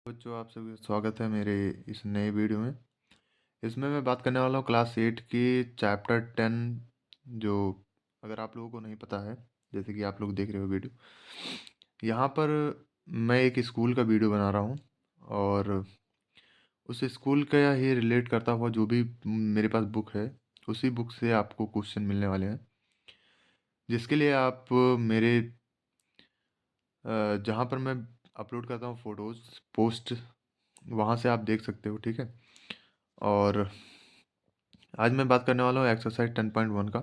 बच्चों, आप सभी का स्वागत है मेरे इस नए वीडियो में। इसमें मैं बात करने वाला हूँ क्लास 8 की चैप्टर 10, जो अगर आप लोगों को नहीं पता है, जैसे कि आप लोग देख रहे हो वीडियो, यहाँ पर मैं एक स्कूल का वीडियो बना रहा हूँ और उस स्कूल का ही रिलेट करता हुआ जो भी मेरे पास बुक है, उसी बुक से आपको क्वेश्चन मिलने वाले हैं, जिसके लिए आप मेरे जहाँ पर मैं अपलोड करता हूँ फ़ोटोज़ पोस्ट, वहाँ से आप देख सकते हो। ठीक है। और आज मैं बात करने वाला हूँ एक्सरसाइज 10.1 का,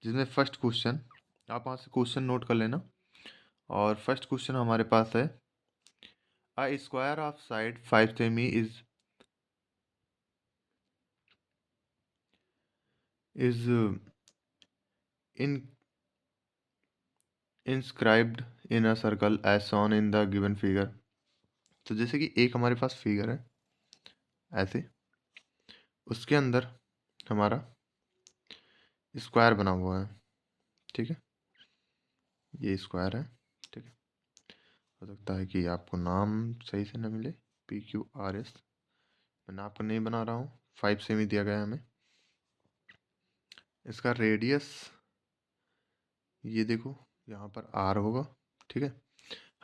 जिसमें फर्स्ट क्वेश्चन, आप वहाँ से क्वेश्चन नोट कर लेना। और फर्स्ट क्वेश्चन हमारे पास है, a square of side 5 cm is in inscribed in a circle as shown in the given figure. तो जैसे कि एक हमारे पास फिगर है ऐसे, उसके अंदर हमारा स्क्वायर बना हुआ है। ठीक है, ये स्क्वायर है। ठीक है, हो सकता है कि आपको नाम सही से न मिले, PQRS, मैं नाप कर नहीं बना रहा हूँ, 5 सेमी दिया गया है हमें। इसका रेडियस ये देखो, यहाँ पर R होगा। ठीक है,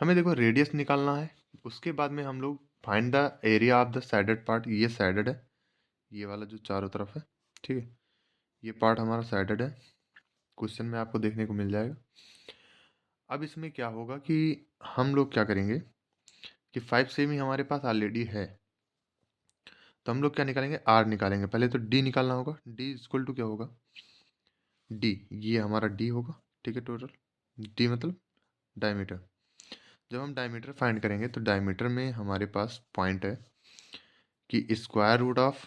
हमें देखो रेडियस निकालना है। उसके बाद में हम लोग find the area of the sided part. ये साइडेड है, ये वाला जो चारों तरफ है। ठीक है, ये पार्ट हमारा साइडेड है, क्वेश्चन में आपको देखने को मिल जाएगा। अब इसमें क्या होगा कि हम लोग क्या करेंगे कि 5 सेमी हमारे पास ऑलरेडी है, तो हम लोग क्या निकालेंगे, R निकालेंगे। पहले तो D निकालना होगा। D इक्वल टू क्या होगा, D, ये हमारा D होगा। ठीक है, टोटल D मतलब डायमीटर। जब हम डायमीटर फाइंड करेंगे तो डायमीटर में हमारे पास पॉइंट है कि square root of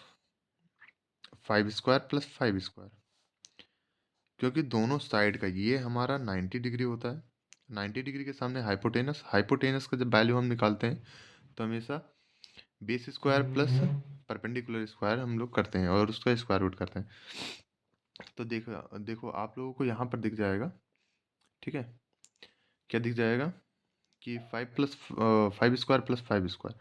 5 square plus 5 square, क्योंकि दोनों साइड का ये हमारा 90 डिग्री होता है। 90 डिग्री के सामने हाइपोटेनस, हाइपोटेनस का जब वैल्यू हम निकालते हैं तो हमेशा base square plus perpendicular square हम लोग करते हैं और उसका स्क्वायर रूट करते हैं। तो देखो देखो आप लोगों को यहाँ पर दिख जाएगा। ठीक है, क्या दिख जाएगा कि 5 स्क्वायर प्लस 5 स्क्वायर।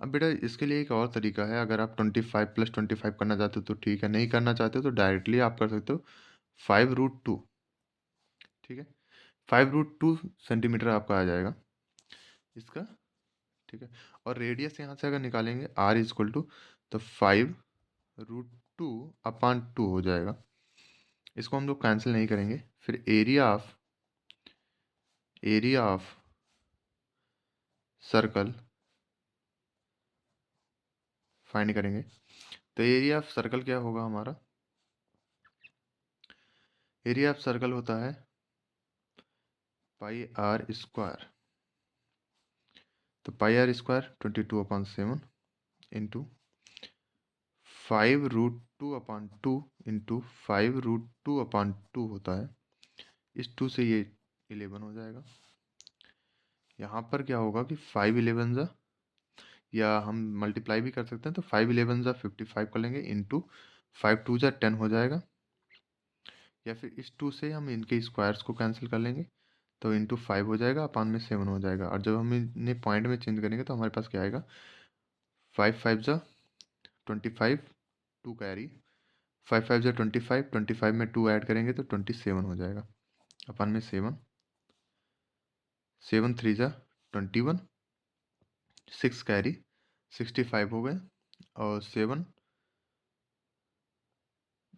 अब बेटा इसके लिए एक और तरीका है, अगर आप 25 प्लस 25 करना चाहते हो तो ठीक है, नहीं करना चाहते हो तो डायरेक्टली आप कर सकते हो 5√2। ठीक है, 5√2 सेंटीमीटर आपका आ जाएगा इसका। ठीक है, और रेडियस यहाँ से अगर निकालेंगे R इक्वल टू, तो 5√2/2 हो जाएगा। इसको हम लोग कैंसिल नहीं करेंगे। फिर एरिया ऑफ सर्कल फाइंड करेंगे। तो एरिया ऑफ सर्कल क्या होगा हमारा, एरिया ऑफ सर्कल होता है πr²। तो πr² 22/7 इंटू 5√2/2 इंटू 5√2/2 होता है। इस 2 से ये 11 हो जाएगा। यहाँ पर क्या होगा कि 5 11 जा, या हम मल्टीप्लाई भी कर सकते हैं, तो 5 11 जा 55 कर लेंगे, इंटू 5 2 जा 10 हो जाएगा। या फिर इस 2 से हम इनके स्क्वायर्स को कैंसिल कर लेंगे, तो इंटू 5 हो जाएगा, अपान में 7 हो जाएगा। और जब हम इन्हें पॉइंट में चेंज करेंगे तो हमारे पास क्या आएगा, 5 5 जा 25, 2 कैरी, 5 5 जा 25, 25 में 2 ऐड करेंगे तो 27 हो जाएगा, अपन में 7, 7 3 जा 21, 6 कैरी 65 हो गए, और 7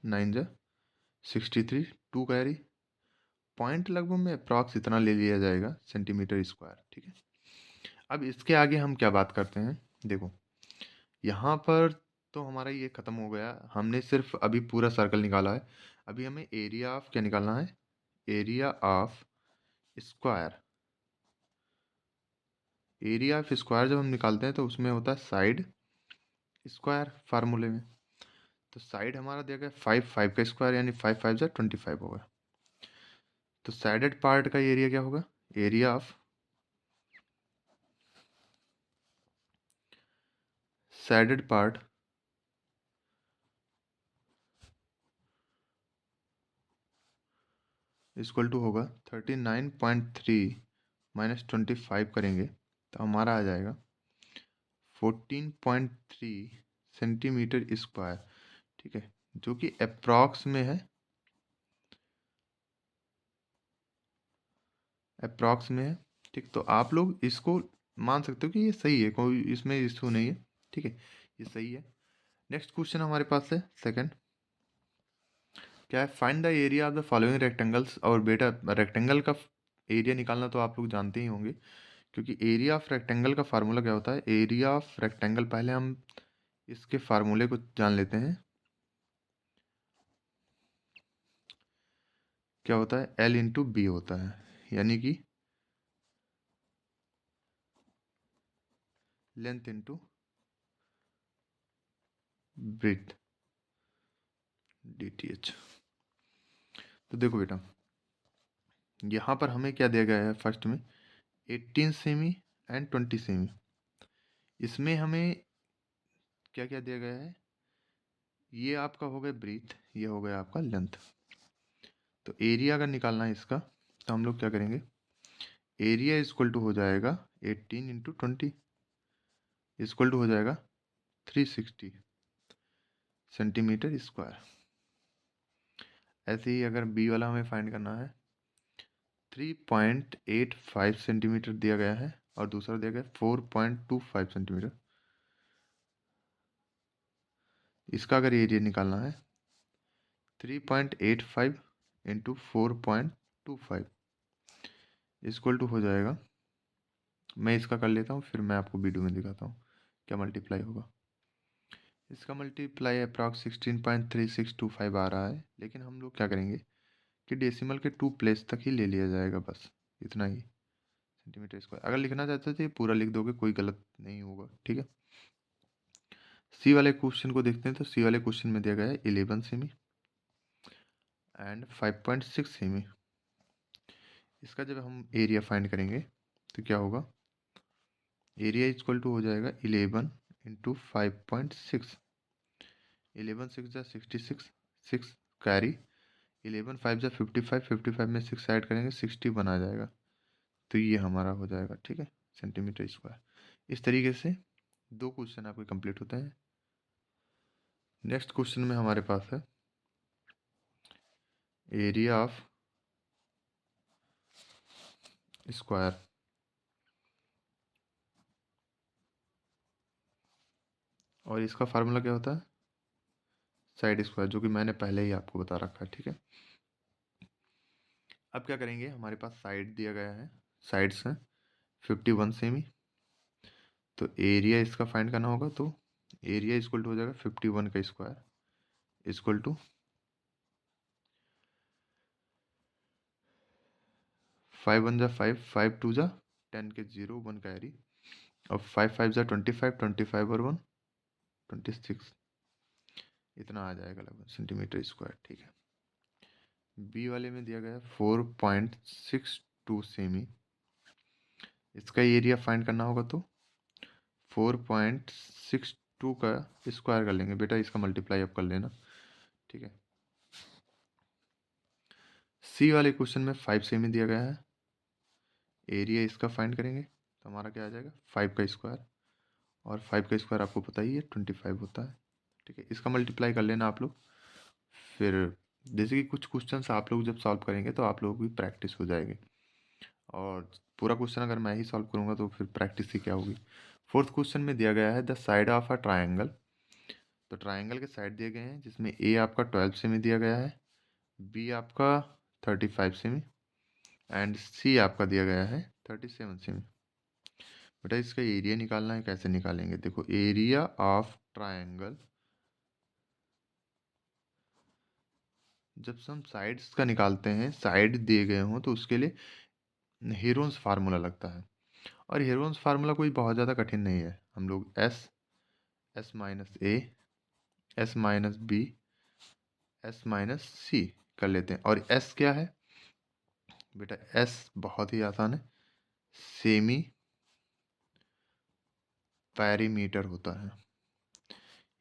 9 जा 63, 2 कैरी, पॉइंट लगभग में अप्रॉक्स इतना ले लिया जाएगा सेंटीमीटर स्क्वायर। ठीक है, अब इसके आगे हम क्या बात करते हैं, देखो यहाँ पर तो हमारा ये ख़त्म हो गया, हमने सिर्फ अभी पूरा सर्कल निकाला है। अभी हमें एरिया ऑफ क्या निकालना है, area of square. Area of square जब हम निकालते हैं तो उसमें होता है साइड स्क्वायर फार्मूले में। तो साइड हमारा दिया गया 5 का स्क्वायर, यानी 5 5 जा 25 होगा। तो साइडेड पार्ट का एरिया क्या होगा, area of shaded part equal to होगा 39.3 माइनस 25 करेंगे तो हमारा आ जाएगा 14.3 सेंटीमीटर स्क्वायर, ठीक है, जो कि अप्रॉक्स में है, अप्रॉक्स में है, ठीक। तो आप लोग इसको मान सकते हो कि ये सही है, कोई इसमें इशू नहीं है, ठीक है, ये सही है। नेक्स्ट क्वेश्चन हमारे पास है सेकंड, क्या है, find the area of the following rectangles. और बेटा रेक्टेंगल का एरिया निकालना तो आप लोग जानते ही होंगे, क्योंकि एरिया ऑफ रेक्टेंगल का फार्मूला क्या होता है, एरिया ऑफ रेक्टेंगल, पहले हम इसके फार्मूले को जान लेते हैं। क्या होता है, L इंटू बी होता है, यानी कि लेंथ इंटू ब्रेथ, DTH। तो देखो बेटा, यहाँ पर हमें क्या दिया गया है, फर्स्ट में 18 सेमी एंड 20 सेमी। इसमें हमें क्या क्या दिया गया है, ये आपका हो गया ब्रीथ, ये हो गया आपका लेंथ। तो एरिया अगर निकालना है इसका, तो हम लोग क्या करेंगे, एरिया इक्वल टू हो जाएगा 18 इंटू 20, इक्वल टू हो जाएगा 360 सेंटीमीटर स्क्वायर। ऐसे ही अगर बी वाला हमें फाइंड करना है, 3.85 सेंटीमीटर दिया गया है, और दूसरा दिया गया 4.25 सेंटीमीटर। इसका अगर एरिया निकालना है, 3.85 इंटू 4.25 इक्वल टू हो जाएगा, मैं इसका कर लेता हूँ, फिर मैं आपको वीडियो में दिखाता हूँ क्या मल्टीप्लाई होगा। इसका मल्टीप्लाई अप्रॉक्स 16.3625 आ रहा है, लेकिन हम लोग क्या करेंगे कि डेसिमल के 2 प्लेस तक ही ले लिया जाएगा, बस इतना ही सेंटीमीटर स्क्वायर। अगर लिखना चाहते थे पूरा लिख दोगे, कोई गलत नहीं होगा, ठीक है। सी वाले क्वेश्चन को देखते हैं, तो सी वाले क्वेश्चन में दिया गया है 11 सेमी एंड 5.6 सेमी। इसका जब हम एरिया फाइंड करेंगे तो क्या होगा, एरिया इक्वल टू हो जाएगा 11 इंटू 5.6, 11 6 जा 66, 6 कैरी, 11 5 जा 55, 55 में 6 ऐड करेंगे 61 आ जाएगा। तो ये हमारा हो जाएगा, ठीक है, सेंटीमीटर स्क्वायर। इस तरीके से 2 क्वेश्चन आपके कंप्लीट होते हैं। नेक्स्ट क्वेश्चन में हमारे पास है एरिया ऑफ स्क्वायर, और इसका फार्मूला क्या होता है, साइड स्क्वायर, जो कि मैंने पहले ही आपको बता रखा है, ठीक है। अब क्या करेंगे, हमारे पास साइड दिया गया है, साइड्स हैं 51 सेमी। तो एरिया इसका फाइंड करना होगा, तो एरिया इक्वल टू हो जाएगा 51 का स्क्वायर इक्वल टू 5 1 जा 5, 5 2 जा 10 के 0, 1 कैरी, और 5 5 जा 25, 25 और 1 26, इतना आ जाएगा लगभग सेंटीमीटर स्क्वायर, ठीक है। बी वाले में दिया गया है 4.62 सेमी। इसका एरिया फाइंड करना होगा, तो 4.62 का स्क्वायर कर लेंगे, बेटा इसका मल्टीप्लाई आप कर लेना, ठीक है। सी वाले क्वेश्चन में 5 सेमी दिया गया है, एरिया इसका फाइंड करेंगे तो हमारा क्या आ जाएगा, 5 का स्क्वायर, और 5 का स्क्वायर आपको पता ही है 25 होता है, ठीक है। इसका मल्टीप्लाई कर लेना आप लोग। फिर जैसे कि कुछ क्वेश्चंस आप लोग जब सॉल्व करेंगे तो आप लोगों की प्रैक्टिस हो जाएगी, और पूरा क्वेश्चन अगर मैं ही सॉल्व करूँगा तो फिर प्रैक्टिस ही क्या होगी। फोर्थ क्वेश्चन में दिया गया है the side of a triangle. तो ट्राइंगल के साइड दिए गए हैं, जिसमें ए आपका 12 सेमी दिया गया है, बी आपका 35 सेमी, एंड सी आपका दिया गया है 37 सेमी। बेटा इसका एरिया निकालना है, कैसे निकालेंगे, देखो एरिया ऑफ ट्राइंगल, जब हम साइड्स का निकालते हैं, साइड दिए गए हों, तो उसके लिए हेरोन्स फार्मूला लगता है, और हेरोन्स फार्मूला कोई बहुत ज़्यादा कठिन नहीं है। हम लोग S minus A, S minus B, S minus C कर लेते हैं। और एस क्या है बेटा, एस बहुत ही आसान है, सेमी पैरीमीटर होता है,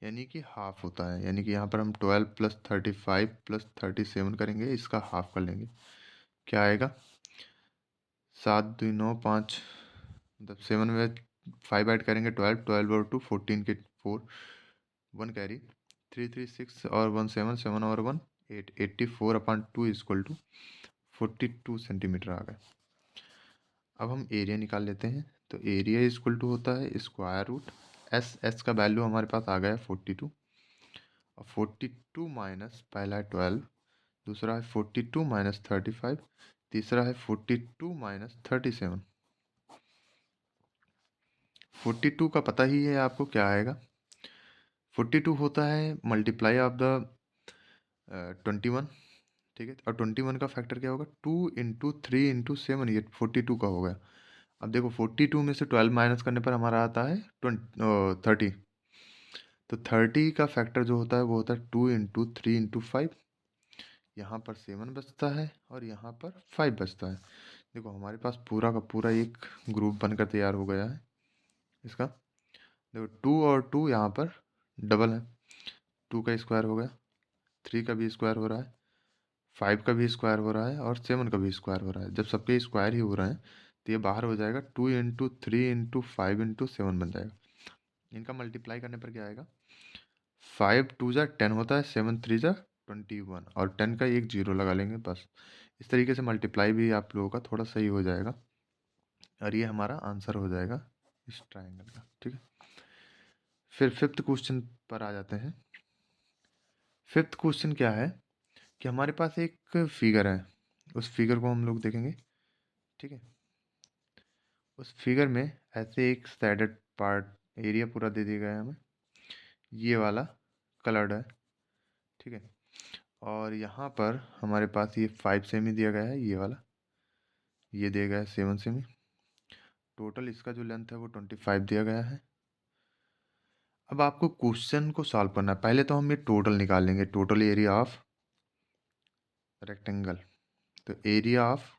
यानी कि हाफ होता है। यानी कि यहाँ पर हम 12 प्लस 35 प्लस 37 करेंगे, इसका हाफ कर लेंगे, क्या आएगा, 7 2 9 5, मतलब 7 में 5 ऐड करेंगे 12, 12 और 2 14 के 4, 1 कैरी, 3 3 6 और 1 7, 7 और 1 8, 84/2 इक्वल टू 42 सेंटीमीटर आ गए। अब हम एरिया निकाल लेते हैं। तो एरिया इक्वल टू होता है स्क्वायर रूट एस का वैल्यू हमारे पास आ गया है 42, और 42 माइनस पहला है 12, दूसरा है 42 माइनस 35, तीसरा है 42 माइनस 37। 42 का पता ही है आपको क्या आएगा। 42 होता है मल्टीप्लाई ऑफ द 21, ठीक है। और 21 का फैक्टर क्या होगा, 2 इंटू 3 इंटू 7, ये 42 का हो गया। अब देखो 42 में से 12 माइनस करने पर हमारा आता है 30। तो 30 का फैक्टर जो होता है वो होता है 2 इंटू 3 इंटू 5। यहाँ पर 7 बचता है और यहाँ पर 5 बचता है। देखो हमारे पास पूरा का पूरा एक ग्रुप बनकर तैयार हो गया है इसका। देखो 2 और 2 यहाँ पर डबल है, 2 का स्क्वायर हो गया, 3 का भी स्क्वायर हो रहा है, 5 का भी स्क्वायर हो रहा है और 7 का भी स्क्वायर हो रहा है। जब सबके स्क्वायर ही हो रहे हैं तो ये बाहर हो जाएगा, 2 इंटू 3 इंटू 5 इंटू 7 बन जाएगा। इनका मल्टीप्लाई करने पर क्या आएगा, 5 2 जा 10 होता है, 7 3 जा 21, और 10 का एक जीरो लगा लेंगे बस। इस तरीके से मल्टीप्लाई भी आप लोगों का थोड़ा सही हो जाएगा और ये हमारा आंसर हो जाएगा इस ट्राइंगल का, ठीक है। फिर फिफ्थ क्वेश्चन पर आ जाते हैं। फिफ्थ क्वेश्चन क्या है कि हमारे पास एक फिगर है, उस फिगर को हम लोग देखेंगे, ठीक है। उस फिगर में ऐसे एक सैडेड पार्ट एरिया पूरा दे दिया गया है हमें, ये वाला कलर्ड है, ठीक है। और यहाँ पर हमारे पास ये 5 सेमी दिया गया है, ये वाला ये दिया गया है 7 सेमी। टोटल इसका जो लेंथ है वो 25 दिया गया है। अब आपको क्वेश्चन को सॉल्व करना है। पहले तो हम ये टोटल निकाल लेंगे, टोटल एरिया ऑफ रेक्टेंगल। तो एरिया ऑफ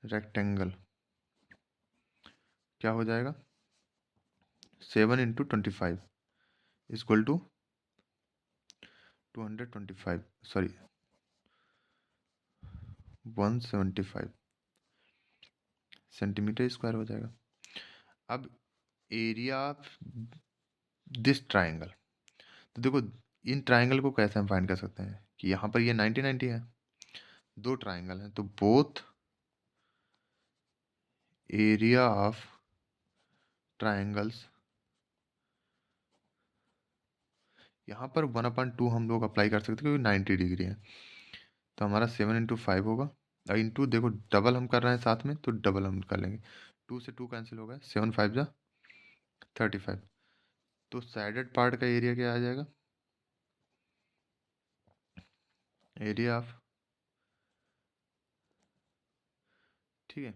रेक्टेंगल क्या हो जाएगा, 7 into 25 equal to 225, sorry 175 centimetre square हो जाएगा। अब एरिया ऑफ दिस ट्राइंगल, तो देखो इन ट्राइंगल को कैसे हम फाइंड कर सकते हैं कि यहाँ पर ये 90 90 है, दो ट्राइंगल हैं, तो बोथ एरिया ऑफ ट्राइंगल्स, यहाँ पर 1/2 हम लोग अप्लाई कर सकते हैं क्योंकि 90 डिग्री है। तो हमारा 7 इंटू 5 होगा, और इंटू देखो डबल हम कर रहे हैं साथ में, तो डबल हम कर लेंगे, 2 से 2 कैंसिल हो गया, 7 5 जा 35। तो साइडेड पार्ट का एरिया क्या आ जाएगा, एरिया ऑफ, ठीक है,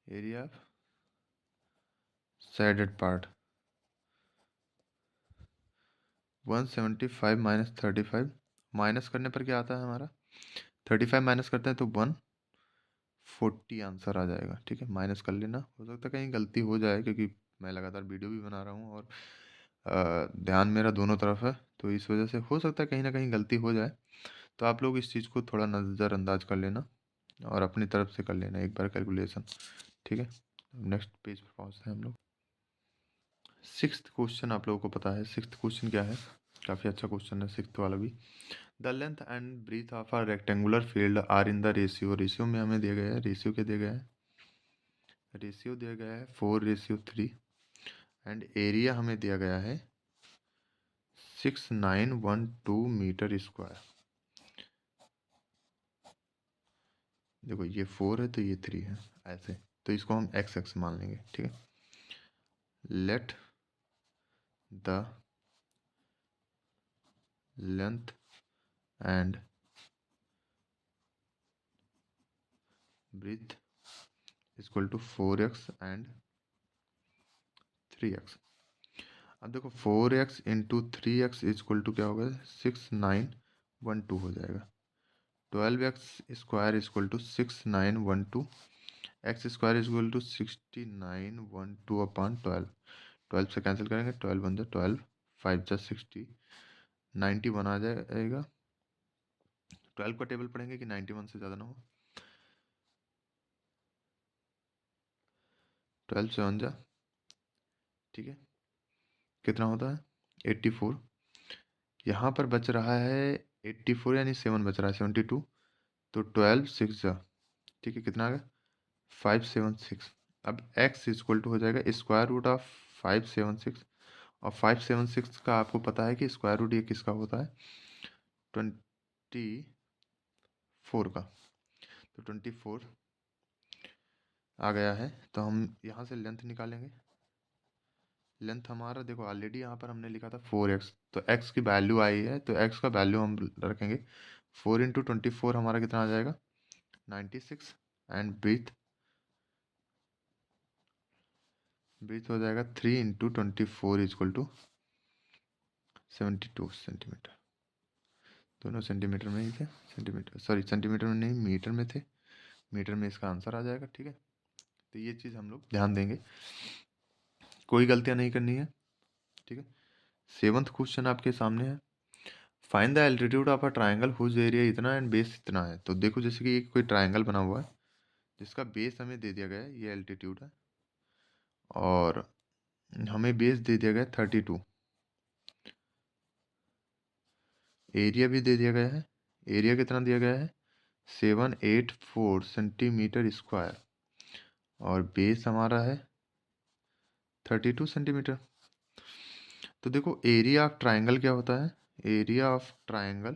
area of shaded part 175 minus 35, minus करने पर क्या आता है हमारा, 35 माइनस करते हैं तो 140 आंसर आ जाएगा, ठीक है। माइनस कर लेना, हो सकता है कहीं गलती हो जाए क्योंकि मैं लगातार वीडियो भी बना रहा हूँ और ध्यान मेरा दोनों तरफ है, तो इस वजह से हो सकता है कहीं ना कहीं गलती हो जाए। तो आप लोग इस चीज़ को थोड़ा नज़रअंदाज कर लेना और अपनी तरफ से कर लेना एक बार कैलकुलेशन, ठीक है। नेक्स्ट पेज पर पहुँचते हैं हम लोग। सिक्स्थ क्वेश्चन आप लोगों को पता है, सिक्स्थ क्वेश्चन क्या है, काफ़ी अच्छा क्वेश्चन है सिक्स्थ वाला भी। The length and breadth of a rectangular field are in the ratio, ratio में हमें दिया गया है, रेशियो क्या दिया गया है, रेशियो दिया गया है 4:3, एंड एरिया हमें दिया गया है 6912 मीटर स्क्वायर। देखो ये 4 है तो ये 3 है, ऐसे तो इसको हम एक्स एक्स मान लेंगे, ठीक है। Let the length and breadth equal to 4x and 3x। अब देखो 4x into 3x equal to क्या होगा, 6912 हो जाएगा। 12x square equal to 6912, x square equal to 6912/12। 12 से कैंसिल करेंगे, 12 बन जाए 12, 5 जा 60, 91 आ जाएगा। 12 का टेबल पढ़ेंगे कि 91 से ज़्यादा ना हो, 12 7 जा, ठीक है, कितना होता है 84। यहाँ पर बच रहा है 84 यानी 7 बच रहा है 72। तो 12 6 जा, ठीक है, कितना आ गया 576। अब x इक्वल टू हो जाएगा स्क्वायर रूट ऑफ 576, और 576 का आपको पता है कि स्क्वायर रूट ये किसका होता है 24 का। तो 24 आ गया है, तो हम यहाँ से लेंथ निकालेंगे। लेंथ हमारा देखो ऑलरेडी यहाँ पर हमने लिखा था 4x, तो x की वैल्यू आई है, तो x का वैल्यू हम रखेंगे 4 इंटू 24 हमारा कितना आ जाएगा 96, एंड ब्रीथ हो जाएगा 3 इंटू 24 इक्वल टू 72 सेंटीमीटर। दोनों सेंटीमीटर में ही थे, सेंटीमीटर सॉरी सेंटीमीटर में नहीं मीटर में थे, मीटर में इसका आंसर आ जाएगा, ठीक है। तो ये चीज़ हम लोग ध्यान देंगे, कोई गलतियाँ नहीं करनी है, ठीक है। 7th क्वेश्चन आपके सामने है, find the altitude of a triangle whose area इतना एंड बेस इतना है। तो देखो जैसे कि कोई ट्राइंगल बना हुआ है जिसका बेस हमें दे दिया गया है, ये एल्टीट्यूड है, और हमें बेस दे दिया गया है 32, एरिया भी दे दिया गया है। एरिया कितना दिया गया है 784 सेंटीमीटर स्क्वायर, और बेस हमारा है 32 सेंटीमीटर। तो देखो एरिया ऑफ ट्राइंगल क्या होता है, area of triangle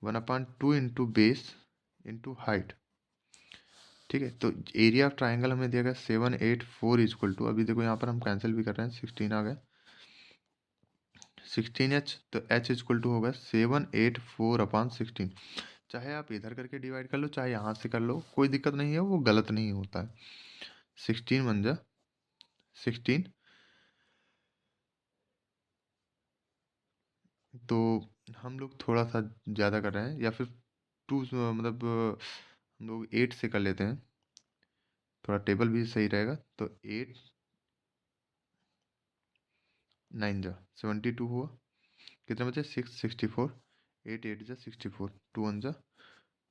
1/2 into base into height, ठीक है। तो एरिया ऑफ ट्राइंगल हमें दिया गया 784 इक्वल टू, अभी देखो यहाँ पर हम कैंसिल भी कर रहे हैं, 16 आ गया 16h, तो h इक्वल टू होगा 784/16। चाहे आप इधर करके डिवाइड कर लो चाहे यहाँ से कर लो, कोई दिक्कत नहीं है, वो गलत नहीं होता है। 16 बन जा 16, तो हम लोग थोड़ा सा ज़्यादा कर रहे हैं, या फिर 2 मतलब हम लोग 8 से कर लेते हैं, थोड़ा टेबल भी सही रहेगा। तो 8 9 जा 72 हुआ, कितना बचे 664, 8 8 जा 64, 2 1 जा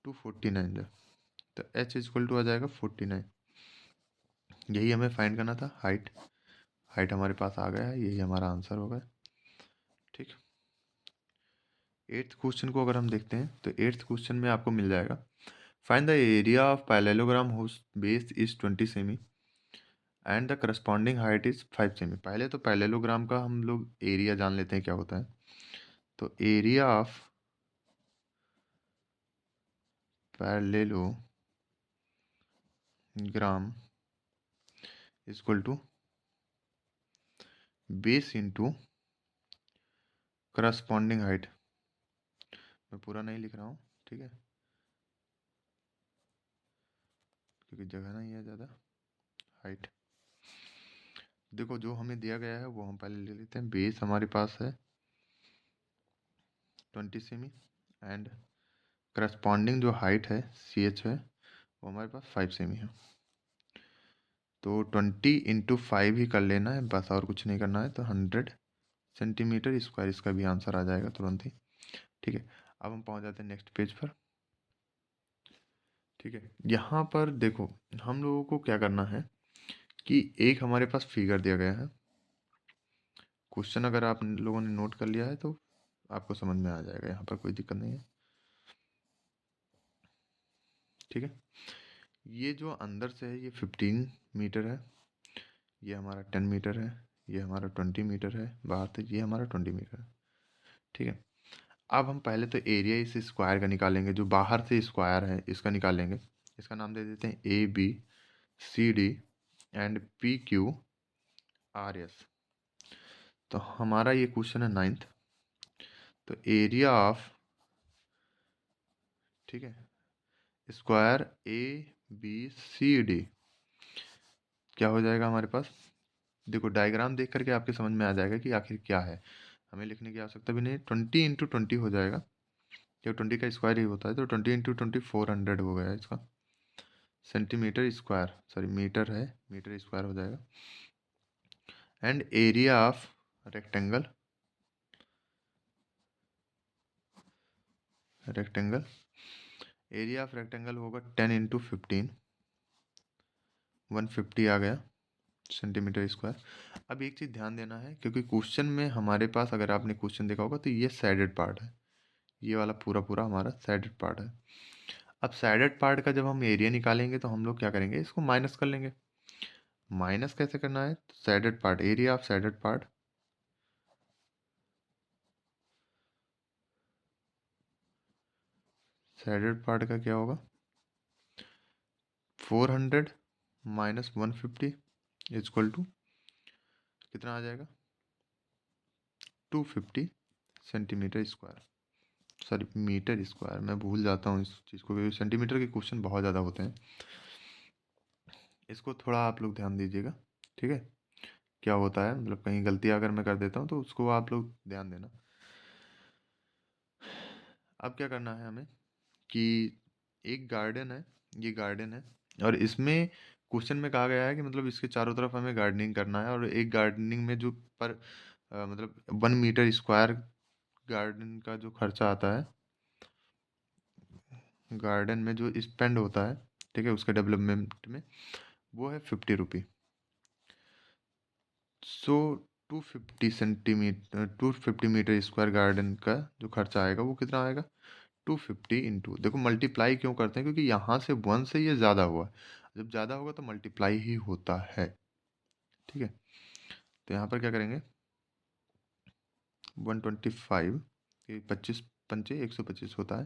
249 जा, तो h इक्वल टू आ जाएगा 49। यही हमें फाइंड करना था, हाइट। हाइट हमारे पास आ गया है, यही हमारा आंसर होगा, ठीक। 8th क्वेश्चन को अगर हम देखते हैं तो 8th क्वेश्चन में आपको मिल जाएगा, find the area of parallelogram whose base is 20 cm and the corresponding height is 5 cm. पहले तो पैरेललोग्राम का हम लोग एरिया जान लेते हैं क्या होता है। तो area of parallelogram equal to base into corresponding height. मैं पूरा नहीं लिख रहा हूँ, ठीक है, क्योंकि जगह नहीं है ज़्यादा। हाइट देखो जो हमें दिया गया है वो हम पहले ले लेते हैं। बेस हमारे पास है 20 सेमी, एंड करस्पॉन्डिंग जो हाइट है CH है वो हमारे पास 5 सेमी है। तो 20 इंटू 5 ही कर लेना है बस, और कुछ नहीं करना है। तो 100 सेंटीमीटर स्क्वायर इसका भी आंसर आ जाएगा तुरंत ही, ठीक है। अब हम पहुंच जाते हैं नेक्स्ट पेज पर, ठीक है। यहाँ पर देखो हम लोगों को क्या करना है कि एक हमारे पास फिगर दिया गया है। क्वेश्चन अगर आप लोगों ने नोट कर लिया है तो आपको समझ में आ जाएगा, यहाँ पर कोई दिक्कत नहीं है, ठीक है। ये जो अंदर से है ये 15 मीटर है, ये हमारा 10 मीटर है, ये हमारा 20 मीटर है, बाहर से ये हमारा 20 मीटर है, ठीक है। अब हम पहले तो एरिया इस स्क्वायर का निकालेंगे, जो बाहर से स्क्वायर है इसका निकालेंगे। इसका नाम दे देते हैं ABCD एंड PQRS। तो हमारा ये क्वेश्चन है 9th। तो एरिया ऑफ, ठीक है, स्क्वायर ABCD क्या हो जाएगा हमारे पास। देखो डायग्राम देख करके आपके समझ में आ जाएगा कि आखिर क्या है, हमें लिखने की आवश्यकता भी नहीं। 20 इंटू 20 हो जाएगा, जब 20 का स्क्वायर ही होता है तो 20 इंटू 20 400 हो गया इसका सेंटीमीटर स्क्वायर, सॉरी मीटर है, मीटर स्क्वायर हो जाएगा। And area of rectangle, rectangle area of rectangle होगा 10 × 15, 150 आ गया सेंटीमीटर स्क्वायर। अब एक चीज़ ध्यान देना है, क्योंकि क्वेश्चन में हमारे पास, अगर आपने क्वेश्चन देखा होगा तो ये साइडेड पार्ट है, ये वाला पूरा पूरा हमारा साइडेड पार्ट है। अब साइडेड पार्ट का जब हम एरिया निकालेंगे तो हम लोग क्या करेंगे, इसको माइनस कर लेंगे। माइनस कैसे करना है, तो sided part, area of shaded part, sided part का क्या होगा, 400 - 150 इक्वल टू कितना आ जाएगा, 250 centimetre square, sorry metre square. मैं भूल जाता हूँ इस चीज़ को, क्योंकि सेंटीमीटर के क्वेश्चन बहुत ज़्यादा होते हैं। इसको थोड़ा आप लोग ध्यान दीजिएगा, ठीक है। क्या होता है, मतलब कहीं गलती अगर मैं कर देता हूँ तो उसको आप लोग ध्यान देना। अब क्या करना है हमें कि एक गार्डन है, ये गार्डन है, और इसमें क्वेश्चन में कहा गया है कि मतलब इसके चारों तरफ हमें गार्डनिंग करना है, और एक गार्डनिंग में जो पर मतलब 1 मीटर स्क्वायर गार्डन का जो खर्चा आता है, गार्डन में जो स्पेंड होता है, ठीक है, उसके डेवलपमेंट में, वो है 50 रुपी। सो 250 मीटर स्क्वायर गार्डन का जो खर्चा आएगा वो कितना आएगा, 250 इंटू, देखो मल्टीप्लाई क्यों करते हैं, क्योंकि यहाँ से 1 से ये ज़्यादा हुआ है, जब ज़्यादा होगा तो मल्टीप्लाई ही होता है, ठीक है। तो यहाँ पर क्या करेंगे, 125 ये 25 × 5 = 125 होता है,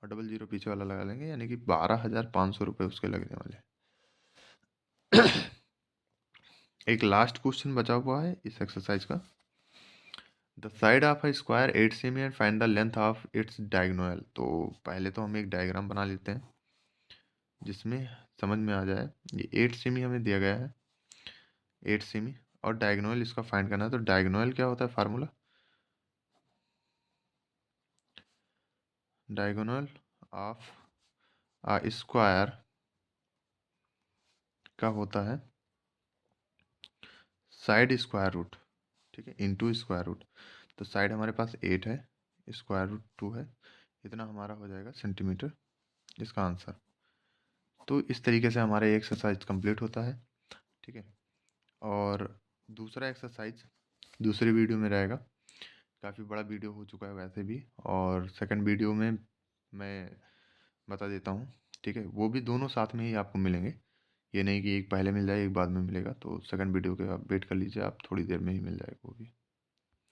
और डबल जीरो पीछे वाला लगा लेंगे, यानी कि 12,500 रुपये उसके लगने वाले। एक लास्ट क्वेश्चन बचा हुआ है इस एक्सरसाइज का। The side of a square 8 semi and find the length of its diagonal. तो पहले तो हम एक डायग्राम बना लेते हैं जिसमें समझ में आ जाए। ये 8 सेमी हमें दिया गया है, 8 सेमी, और डायगोनल इसका फाइंड करना है। तो डायगोनल क्या होता है, formula, diagonal of a square का होता है साइड स्क्वायर रूट, ठीक है, इंटू स्क्वायर रूट। तो साइड हमारे पास 8 है, स्क्वायर रूट 2 है, इतना हमारा हो जाएगा सेंटीमीटर, इसका आंसर। तो इस तरीके से हमारा ये एक्सरसाइज कंप्लीट होता है, ठीक है। और दूसरा एक्सरसाइज दूसरी वीडियो में रहेगा, काफ़ी बड़ा वीडियो हो चुका है वैसे भी, और सेकंड वीडियो में मैं बता देता हूँ, ठीक है। वो भी दोनों साथ में ही आपको मिलेंगे, ये नहीं कि एक पहले मिल जाए एक बाद में मिलेगा। तो सेकंड वीडियो के आप वेट कर लीजिए, आप थोड़ी देर में ही मिल जाएगा वो भी।